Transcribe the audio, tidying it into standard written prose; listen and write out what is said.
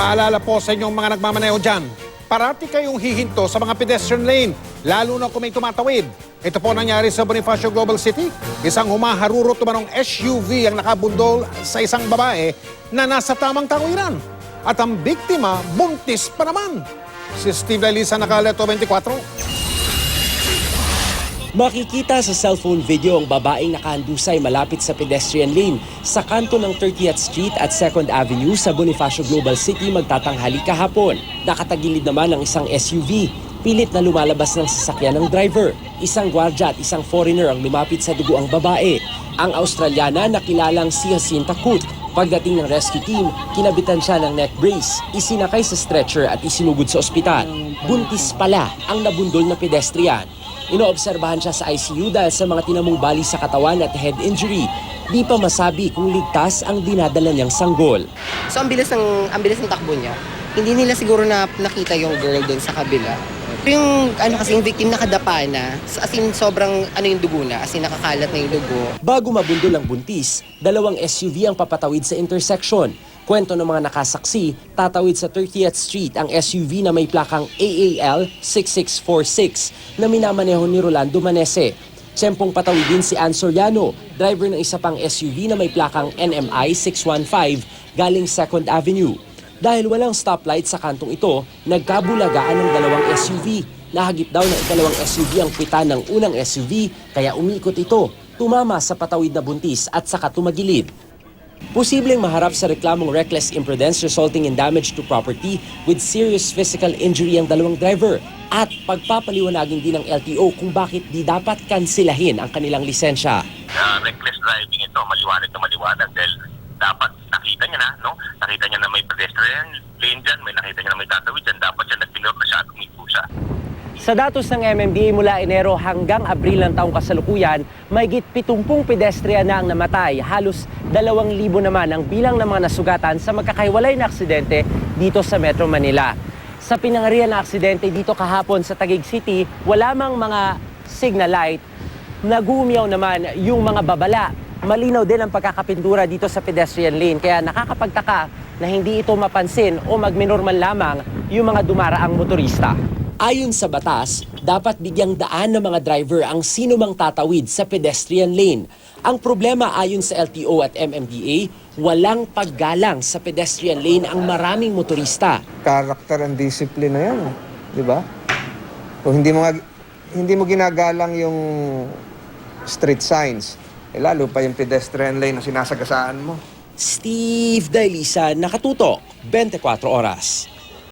Paalala po sa inyong mga nagmamaneho dyan, parati kayong hihinto sa mga pedestrian lane, lalo na kung may tumatawid. Ito po nangyari sa Bonifacio Global City. Isang humaharurot tumanong SUV ang nakabundol sa isang babae na nasa tamang tawiran. At ang biktima, buntis pa naman. Si Steve Elisa, Nakaleto 24. Makikita sa cellphone video ang babaeng nakahandusay malapit sa pedestrian lane sa kanto ng 30th Street at 2nd Avenue sa Bonifacio Global City magtatanghali kahapon. Nakatagilid naman ang isang SUV. Pilit na lumalabas ng sasakyan ng driver. Isang gwardya at isang foreigner ang lumapit sa dugo ang babae. Ang Australiana na kilalang si Jacinta Kut. Pagdating ng rescue team, kinabitan siya ng neck brace, isinakay sa stretcher at isinugod sa ospital. Buntis pala ang nabundol na pedestrian. Inoobserbahan siya sa ICU dahil sa mga tinamong bali sa katawan at head injury. Di pa masabi kung ligtas ang dinadala niyang sanggol. So ang bilis ng takbo niya. Hindi nila siguro na nakita yung girl doon sa kabila. Yung yung victim nakadapa na, as in sobrang yung dugo na, as in nakakalat na yung dugo. Bago mabundol ang buntis, dalawang SUV ang papatawid sa intersection. Kwento ng mga nakasaksi, tatawid sa 30th Street ang SUV na may plakang AAL 6646 na minamaneho ni Rolando Manese. Tsempong patawid din si Ann Soriano, driver ng isa pang SUV na may plakang NMI 615 galing 2nd Avenue. Dahil walang stoplight sa kantong ito, nagkabulagaan ng dalawang SUV. Nahagip daw ng ikalawang SUV ang pitan ng unang SUV, kaya umikot ito, tumama sa patawid na buntis at saka tumagilid. Posibleng maharap sa reklamong reckless imprudence resulting in damage to property with serious physical injury ang dalawang driver at pagpapaliwanagin din ng LTO kung bakit di dapat kansilahin ang kanilang lisensya. Reckless driving ito, maliwanag na maliwanag dahil dapat nakita niya na, no? Nakita niya na may pedestrian lane dyan, may nakita niya na may tatawid dyan, dapat siya nagpinor na siya at umipo siya. Sa datos ng MMDA mula Enero hanggang Abril ng taong kasalukuyan, mahigit 70 pedestrian na ang namatay. Halos 2,000 naman ang bilang ng mga nasugatan sa magkakahiwalay na aksidente dito sa Metro Manila. Sa pinangarihan na aksidente dito kahapon sa Taguig City, wala mang mga signal light. Nagumiyaw naman yung mga babala. Malinaw din ang pagkakapintura dito sa pedestrian lane, kaya nakakapagtaka na hindi ito mapansin o magminormal lamang yung mga dumaraang motorista. Ayon sa batas, dapat bigyang daan ng mga driver ang sino mang tatawid sa pedestrian lane. Ang problema ayon sa LTO at MMDA, walang paggalang sa pedestrian lane ang maraming motorista. Character and discipline na yan, di ba? Kung hindi mo ginagalang yung street signs, lalo pa yung pedestrian lane na sinasagasaan mo. Steve Elisa, Nakatutok, 24 Oras.